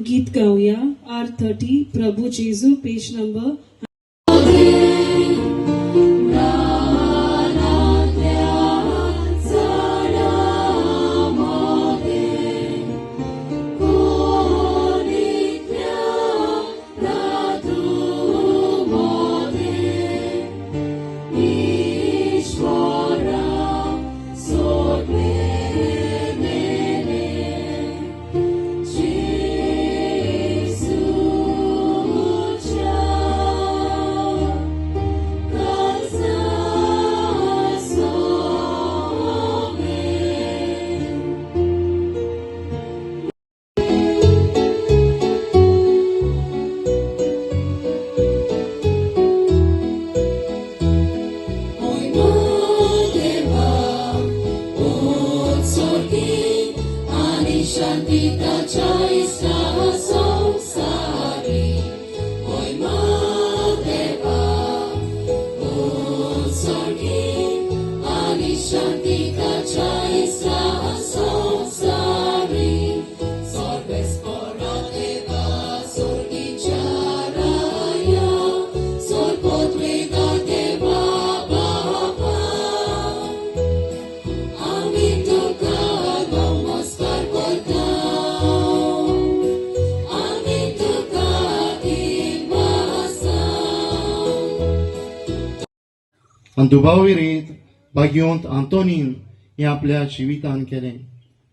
गीत गाऊया. R30 प्रभू जेजू, page number. दुबावी रीत भाग्योंत आंतोनीन हे आपल्या जिवितान केलें.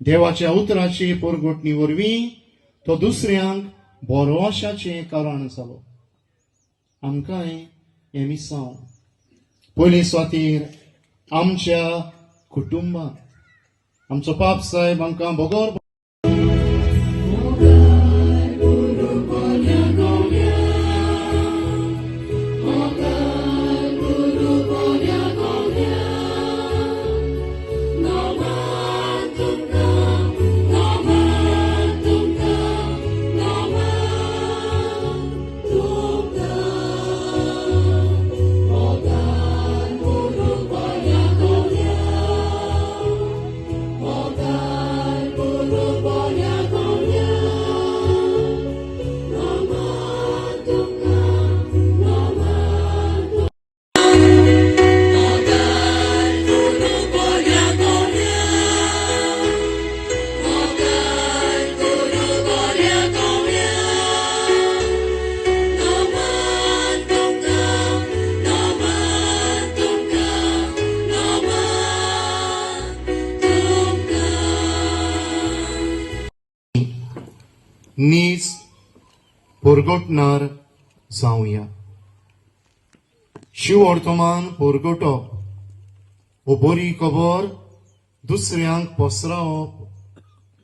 देवाच्या उतराची पोरगोटणी वरवीं तो दुसऱ्यांक बरो आशाचें कारण जालो. आमकांय हें मिसांव पयले सुवातेर आमच्या कुटुंबांत आमचो बाप साहेब आमकां बोगोर नीज पोरगोटणार जावया. शिव वर्तमान पोरगोटप वो बरी खबर दुसऱ्यांक पसरावप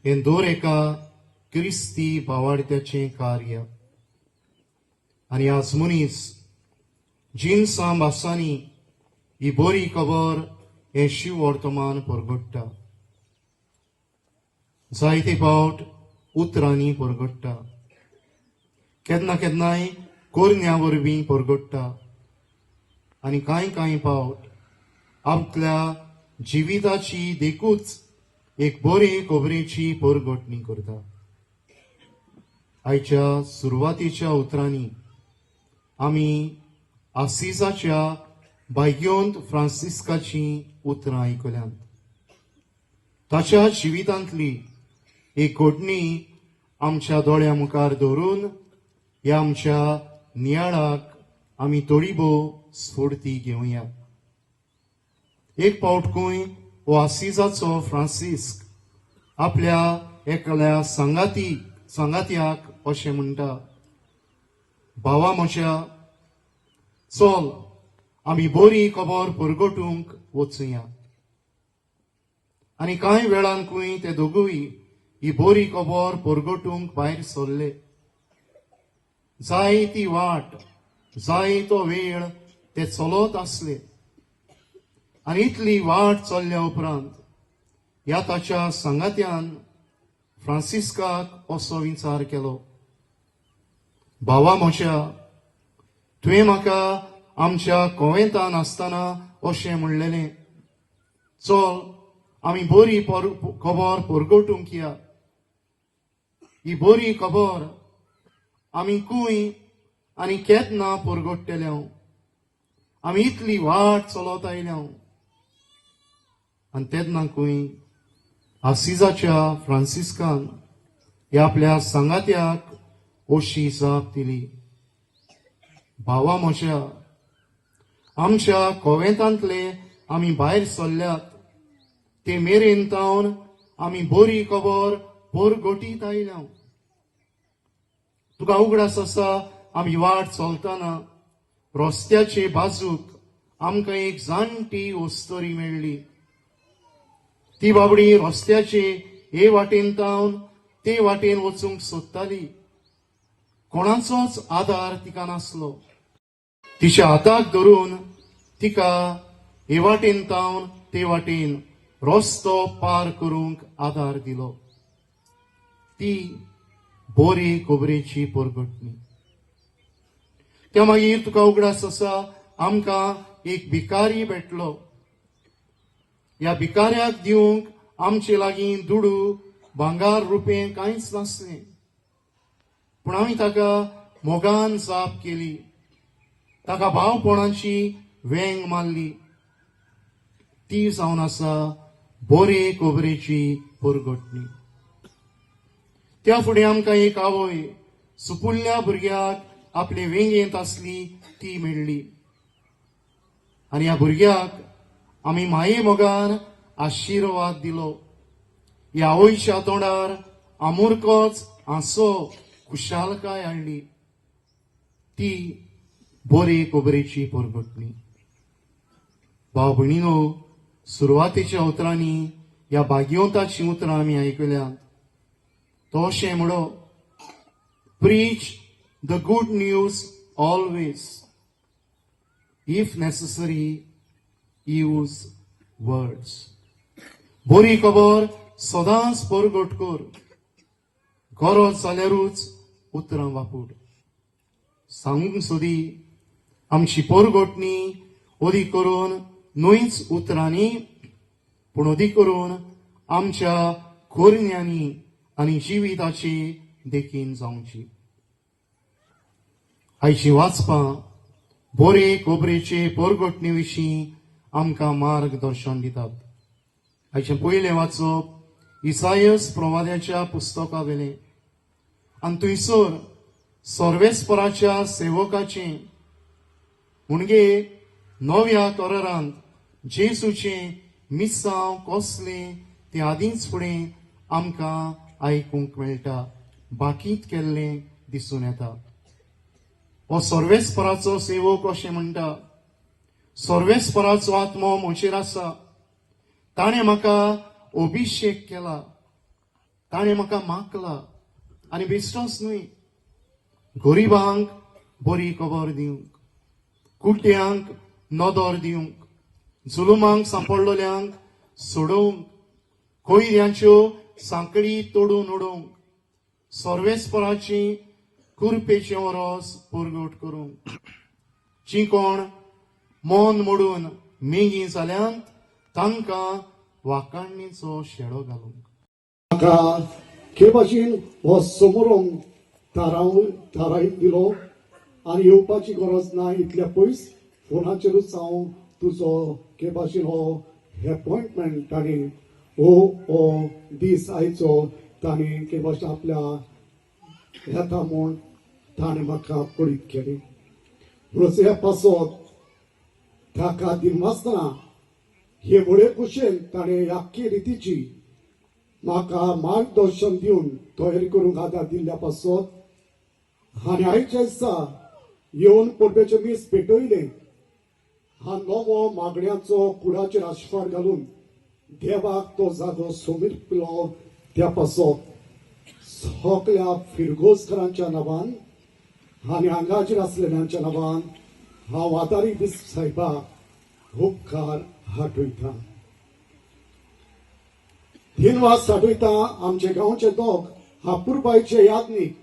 हें दर एका क्रिस्ती भावार्थ्याचें कार्य. आनी आज मनीस जिन्सां भासांनी ही बरी खबर हें शिव वर्तमान पोरगोट्टा. जायते फावट उतरांनी पोरगोट्टा, केन्ना केन्नाय कोरन्या वरवीं पोरगोट्टा आनी कांय फावट आपल्या जिविताची देखूच एक बरे खबरेची पोरगोटणी करता. आयच्या सुरवातीच्या उतरांनी आमी आसिजाच्या भाग्योंत फ्रांसिस्काची उतरां आयकल्यांत. ताच्या जिवितांतली एक घडणी आमच्या दोळ्या मुखार दवरून ह्या आमच्या नियाळाक आमी थोडी भोव स्फूर्ती घेवया. एक फावटकूय हो आसिजाचो फ्रांसिस्क आपल्या एकल्या सांगात्याक अशें म्हणटा, भावा म्हज्या, चल आमी बरी खबर परगटूंक वचुया. आनी कांय वेळांकूय ते दोगूय ही बरी खबर परगटूंक भायर सरले. जाय ती वाट, जाय तो वेळ ते चलत आसले. आनी इतली वाट चल्ल्या उपरांत ह्या ताच्या सांगात्यान फ्रांसिस्काक असो विचार केलो, भावा म्हज्या, तुवें म्हाका आमच्या कोवेंतान आसतना अशें म्हणलेलें, चल आमी बरी खबर परगटूंक या. ही बरी खबर आमी खूंय आनी केन्ना परगट्टल्यो. आमी इतली वाट चलत आयल्यो. आनी तेन्नाकूय आसिजाच्या फ्रांसिस्कान ह्या आपल्या सांगात्याक अशी जाप दिली. भावा म्हज्या, आमच्या कोवेंतांतले आमी भायर सरल्यात ते मेरेन तावन आमी बरी खबर परगटीत आयल्या. तुका उगडास आसा, आमी वाट चलतना रस्त्याचे बाजूक आमकां एक जाणटी वस्तरी मेळ्ळी. ती बाबडी रस्त्याचे हे वाटेन तावन ते वाटेन वचूंक सोदताली. कोणाचोच आदार तिका नासलो. तिच्या हाताक धरून तिका हे वाटेन तावन ते वाटेन रस्तो पार करूंक आदार दिलो. ती बरी खबरेची परगटणी. त्या मागीर तुका उगडास आसा, आमकां एक भिकारी भेटलो. ह्या भिकाऱ्याक दिवंक आमचे लागीं दुडू भांगार रुपें कांयच नासलें. पूण आमी ताका मोगान जाप केली. ताका भावपणाची वेंग मारली. ती जावन आसा बरे खबरेची परगटणी. त्या फुडें आमकां एक आवय सुपुल्ल्या भुरग्याक आपले वेंगेंत आसली ती मेळ्ळी. आनी ह्या भुरग्याक आमी माये मोगान आशिर्वाद दिलो. ह्या आवयच्या तोंडार आमुरकोच हांसो खुशालकाय हाडली. ती बरे खबरेची परगटणी. भाव भयणीनो, सुरवातेच्या उतरांनी ह्या भाग्यवंताची उतरां आमी आयकल्यात. तो अशें म्हणो, preach the good news always, if necessary use words. बरी खबर सदांच परगट कर. गरज जाल्यारूच उतरां वापर. सांगूंक सोदी, आमची परगटणी अदीक करून न्हयच उतरांनी पूण अदीक करून आमच्या करण्यांनी आनी जिविताची देखीन जावची. आयची वाचपां बरे खबरेचे परगटणे विशीं आमकां मार्गदर्शन दितात. आयचें पयलें वाचप इसायस प्रवाद्याच्या पुस्तका वेलें. आनी थंयसर सर्वेस्पराच्या सेवकाचें म्हणजे नव्या करारांत जेसूचें मिसांव कसलें तें आदींच फुडें आमकां आयकूंक मेळटा. बाकीत केल्लें दिसून येता. हो सर्वेस्पराचो सेवक अशें म्हणटा, सर्वेस्पराचो आत्मो म्हजेर आसा. ताणें म्हाका अभिशेक केला. ताणें म्हाका मागला. आनी बेश्टोच न्हय, गरिबांक बरी खबर दिवंक, कुट्यांक नदर दिवंक, जुलुमांक सांपडलेल्यांक सोडोवंक, कोयऱ्यांच्यो सांकळी तोडून उडोवंक, सर्वेस्पराची कुरपेचें वरोस परगट करूंक, जी कोण मन मोडून मेगी जाल्यांत तांकां वाकाणणेचो शेडो घालूंक. म्हाका के भाशेन हो समोरूंक थारावन दिलो आनी येवपाची गरज ना. इतल्या पयस फोनाचेरूच हांव तुजो के भाशेन हो अपॉयंटमेंट ताणें हो दीस आयचो ताणें के भाशेन आपल्या येता म्हूण ताणें म्हाका पडीत केलें. म्हणून ह्या पासत ताका दिनासतना हे व्हडे कुशेन ताणें याख्खे रितीची म्हाका मार्गदर्शन दिवन तयारी करूंक आदार दिल्ल्या पासत हांवें आयच्या दिसा येवन परबेचें मीस पेटयलें. हा नवो मागण्यांचो कुडाचेर आस्वाद घालून देवाक तो जागो सोमिरलो. त्या पासत सगळ्या फिरगोजकारांच्या नांवान आनी हांगाचेर आसलेल्यांच्या नांवान हांव वादारी दीस साहेबाक उपकार हाटयता. दिनवास साठयता आमचे गांवचे दोग हापूरबायचे यादनीक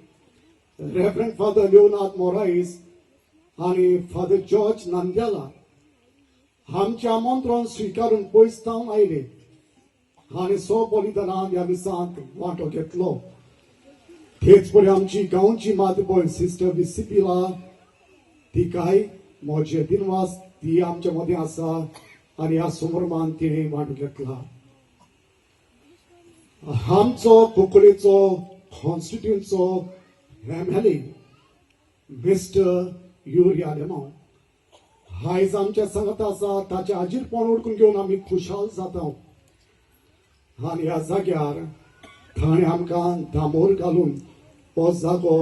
रेव्हरंड फादर लिओनार्द मोराईस आनी फादर जॉर्ज नांद्याला आमचे आमंत्रण स्विकारून पयस जावन आयले आनी सो बलिदानांत ह्या दिसांत वांटो घेतलो. तेच बरी आमची गांवची मातबळ सिस्टर विसिपिला तिकाय मोजे दिनवास ती आमच्या मध्ये आसा आणि ह्या समोरमान तिने वांटून घेतला. आमचो कोंकणीचो कॉन्स्टिट्युन्सीचो MLA मिस्टर युरिया लेमो आयज आमच्या सांगत आसा ताचे आजीरपण ओळखून घेवन आमी खुशाल जाता. आणि ह्या जाग्यार ताणें आमकां दामोर घालून हो जागो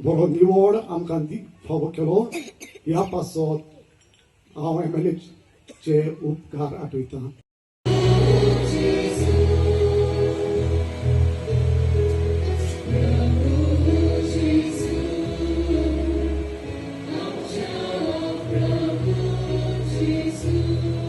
बरो निवड आमकां फावो केलो. ह्या पासत हांव MLA चे उपकार आठयतां. Jesus.